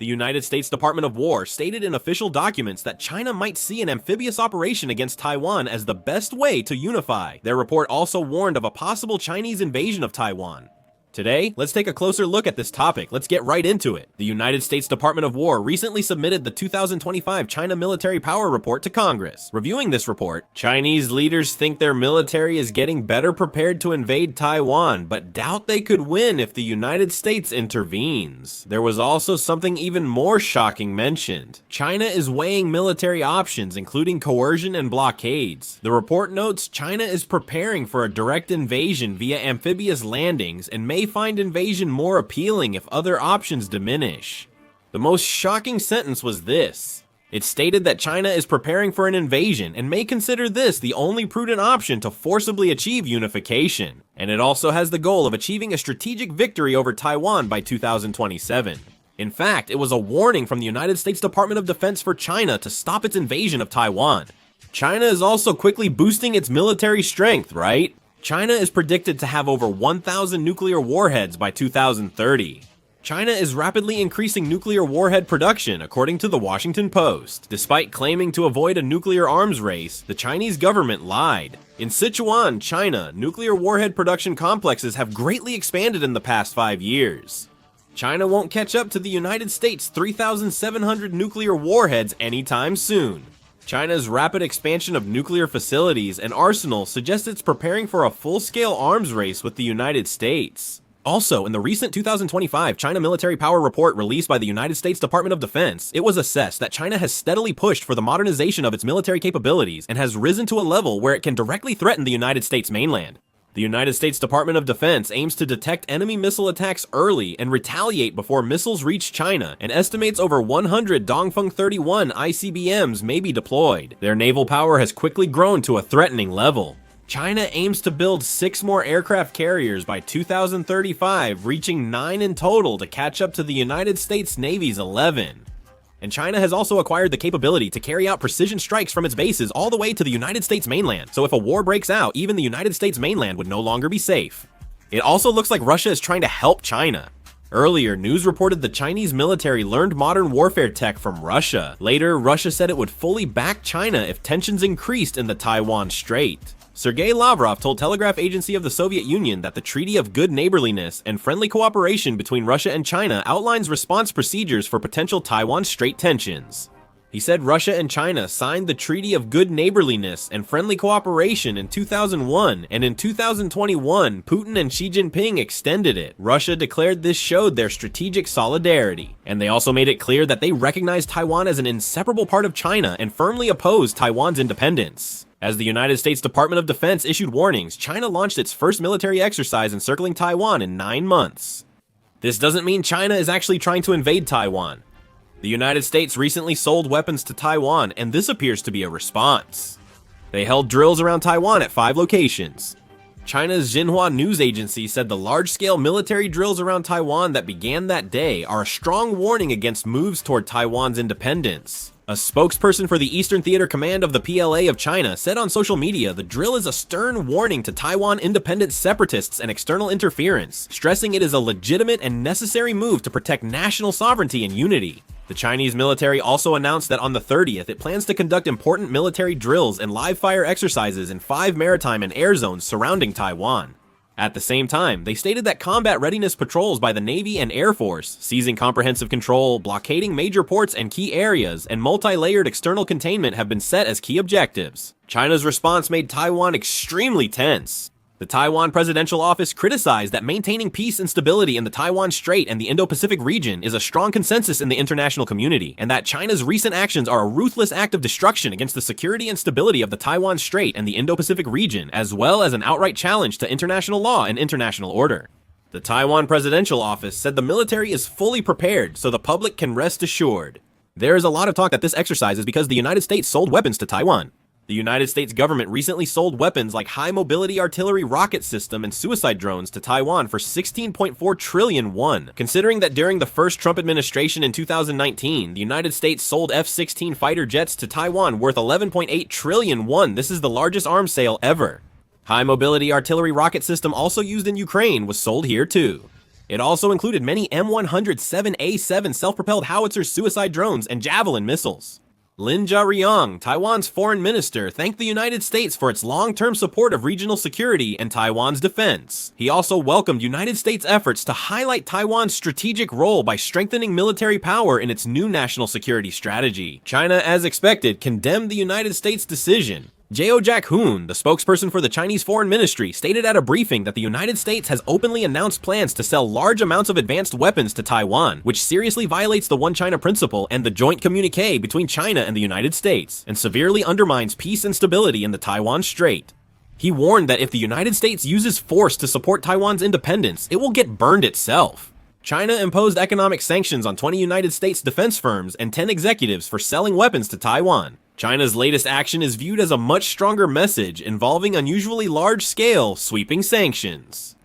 The United States Department of War stated in official documents that China might see an amphibious operation against Taiwan as the best way to unify. Their report also warned of a possible Chinese invasion of Taiwan. Today, let's take a closer look at this topic. Let's get right into it. The United States Department of War recently submitted the 2025 China Military Power Report to Congress. Reviewing this report, Chinese leaders think their military is getting better prepared to invade Taiwan, but doubt they could win if the United States intervenes. There was also something even more shocking mentioned. China is weighing military options, including coercion and blockades. The report notes China is preparing for a direct invasion via amphibious landings and may find invasion more appealing if other options diminish. The most shocking sentence was this. It stated that China is preparing for an invasion and may consider this the only prudent option to forcibly achieve unification. And it also has the goal of achieving a strategic victory over Taiwan by 2027. In fact, it was a warning from the United States Department of Defense for China to stop its invasion of Taiwan. China is also quickly boosting its military strength, right? China is predicted to have over 1,000 nuclear warheads by 2030. China is rapidly increasing nuclear warhead production, according to the Washington Post. Despite claiming to avoid a nuclear arms race, the Chinese government lied. In Sichuan, China, nuclear warhead production complexes have greatly expanded in the past 5 years. China won't catch up to the United States' 3,700 nuclear warheads anytime soon. China's rapid expansion of nuclear facilities and arsenals suggests it's preparing for a full-scale arms race with the United States. Also, in the recent 2025 China Military Power Report released by the United States Department of Defense, it was assessed that China has steadily pushed for the modernization of its military capabilities and has risen to a level where it can directly threaten the United States mainland. The United States Department of Defense aims to detect enemy missile attacks early and retaliate before missiles reach China, and estimates over 100 Dongfeng 31 ICBMs may be deployed. Their naval power has quickly grown to a threatening level. China aims to build 6 more aircraft carriers by 2035, reaching 9 in total to catch up to the United States Navy's 11. And China has also acquired the capability to carry out precision strikes from its bases all the way to the United States mainland, so if a war breaks out, even the United States mainland would no longer be safe. It also looks like Russia is trying to help China. Earlier, news reported the Chinese military learned modern warfare tech from Russia. Later, Russia said it would fully back China if tensions increased in the Taiwan Strait. Sergei Lavrov told Telegraph Agency of the Soviet Union that the Treaty of Good Neighborliness and Friendly Cooperation between Russia and China outlines response procedures for potential Taiwan Strait tensions. He said Russia and China signed the Treaty of Good Neighborliness and Friendly Cooperation in 2001, and in 2021, Putin and Xi Jinping extended it. Russia declared this showed their strategic solidarity, and they also made it clear that they recognize Taiwan as an inseparable part of China and firmly oppose Taiwan's independence. As the United States Department of Defense issued warnings, China launched its first military exercise encircling Taiwan in 9 months. This doesn't mean China is actually trying to invade Taiwan. The United States recently sold weapons to Taiwan, and this appears to be a response. They held drills around Taiwan at 5 locations. China's Xinhua news agency said the large-scale military drills around Taiwan that began that day are a strong warning against moves toward Taiwan's independence. A spokesperson for the Eastern Theater Command of the PLA of China said on social media the drill is a stern warning to Taiwan independent separatists and external interference, stressing it is a legitimate and necessary move to protect national sovereignty and unity. The Chinese military also announced that on the 30th it plans to conduct important military drills and live-fire exercises in 5 maritime and air zones surrounding Taiwan. At the same time, they stated that combat readiness patrols by the Navy and Air Force, seizing comprehensive control, blockading major ports and key areas, and multi-layered external containment have been set as key objectives. China's response made Taiwan extremely tense. The Taiwan Presidential Office criticized that maintaining peace and stability in the Taiwan Strait and the Indo-Pacific region is a strong consensus in the international community, and that China's recent actions are a ruthless act of destruction against the security and stability of the Taiwan Strait and the Indo-Pacific region, as well as an outright challenge to international law and international order. The Taiwan Presidential Office said the military is fully prepared, so the public can rest assured. There is a lot of talk that this exercise is because the United States sold weapons to Taiwan. The United States government recently sold weapons like high-mobility artillery rocket system and suicide drones to Taiwan for 16.4 trillion won. Considering that during the first Trump administration in 2019, the United States sold F-16 fighter jets to Taiwan worth 11.8 trillion won, this is the largest arms sale ever. High-mobility artillery rocket system also used in Ukraine was sold here too. It also included many M107A7 self-propelled howitzer suicide drones and Javelin missiles. Lin Jiarong, Taiwan's foreign minister, thanked the United States for its long-term support of regional security and Taiwan's defense. He also welcomed United States efforts to highlight Taiwan's strategic role by strengthening military power in its new national security strategy. China, as expected, condemned the United States' decision. Zhao Jiahoon, the spokesperson for the Chinese Foreign Ministry, stated at a briefing that the United States has openly announced plans to sell large amounts of advanced weapons to Taiwan, which seriously violates the One China principle and the joint communique between China and the United States, and severely undermines peace and stability in the Taiwan Strait. He warned that if the United States uses force to support Taiwan's independence, it will get burned itself. China imposed economic sanctions on 20 United States defense firms and 10 executives for selling weapons to Taiwan. China's latest action is viewed as a much stronger message involving unusually large-scale, sweeping sanctions.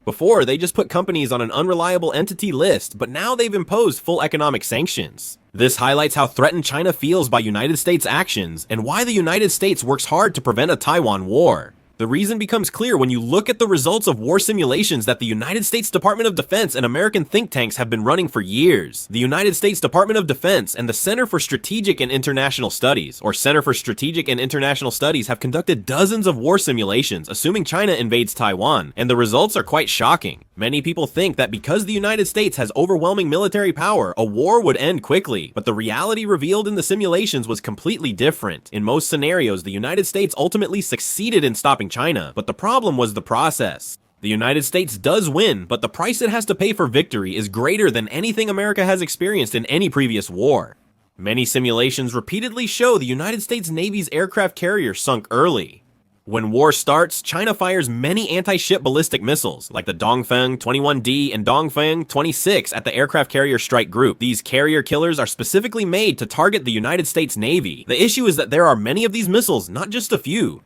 Before, they just put companies on an unreliable entity list, but now they've imposed full economic sanctions. This highlights how threatened China feels by United States actions and why the United States works hard to prevent a Taiwan war. The reason becomes clear when you look at the results of war simulations that the United States Department of Defense and American think tanks have been running for years. The United States Department of Defense and the Center for Strategic and International Studies, or Center for Strategic and International Studies, have conducted dozens of war simulations assuming China invades Taiwan, and the results are quite shocking. Many people think that because the United States has overwhelming military power, a war would end quickly, but the reality revealed in the simulations was completely different. In most scenarios, the United States ultimately succeeded in stopping China, but the problem was the process. The United States does win, but the price it has to pay for victory is greater than anything America has experienced in any previous war. Many simulations repeatedly show the United States Navy's aircraft carrier sunk early. When war starts, China fires many anti-ship ballistic missiles, like the Dongfeng 21D and Dongfeng 26 at the aircraft carrier strike group. These carrier killers are specifically made to target the United States Navy. The issue is that there are many of these missiles, not just a few.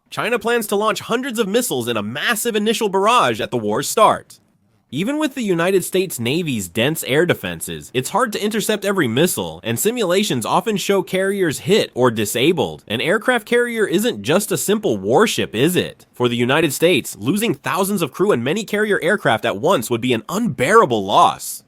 China plans to launch hundreds of missiles in a massive initial barrage at the war's start. Even with the United States Navy's dense air defenses, it's hard to intercept every missile, and simulations often show carriers hit or disabled. An aircraft carrier isn't just a simple warship, is it? For the United States, losing thousands of crew and many carrier aircraft at once would be an unbearable loss.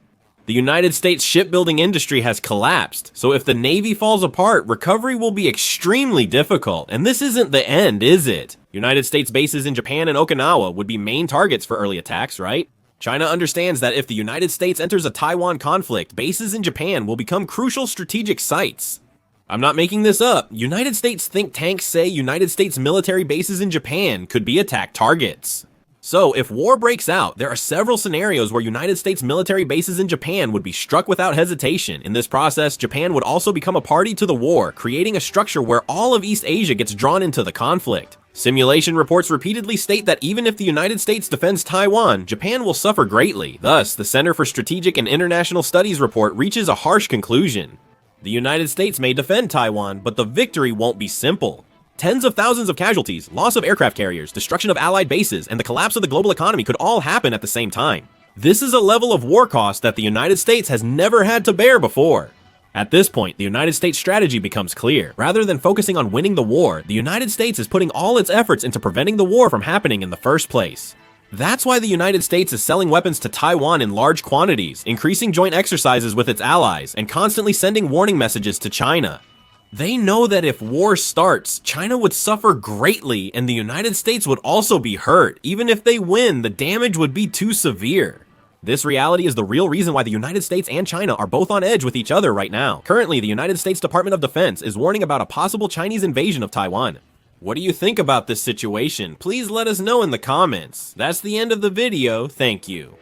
The United States shipbuilding industry has collapsed, so if the Navy falls apart, recovery will be extremely difficult, and this isn't the end, is it? United States bases in Japan and Okinawa would be main targets for early attacks, right? China understands that if the United States enters a Taiwan conflict, bases in Japan will become crucial strategic sites. I'm not making this up. United States think tanks say United States military bases in Japan could be attack targets. So, if war breaks out, there are several scenarios where United States military bases in Japan would be struck without hesitation. In this process, Japan would also become a party to the war, creating a structure where all of East Asia gets drawn into the conflict. Simulation reports repeatedly state that even if the United States defends Taiwan, Japan will suffer greatly. Thus, the Center for Strategic and International Studies report reaches a harsh conclusion. The United States may defend Taiwan, but the victory won't be simple. Tens of thousands of casualties, loss of aircraft carriers, destruction of allied bases, and the collapse of the global economy could all happen at the same time. This is a level of war cost that the United States has never had to bear before. At this point, the United States strategy becomes clear. Rather than focusing on winning the war, the United States is putting all its efforts into preventing the war from happening in the first place. That's why the United States is selling weapons to Taiwan in large quantities, increasing joint exercises with its allies, and constantly sending warning messages to China. They know that if war starts, China would suffer greatly and the United States would also be hurt. Even if they win, the damage would be too severe. This reality is the real reason why the United States and China are both on edge with each other right now. Currently, the United States Department of Defense is warning about a possible Chinese invasion of Taiwan. What do you think about this situation? Please let us know in the comments. That's the end of the video. Thank you.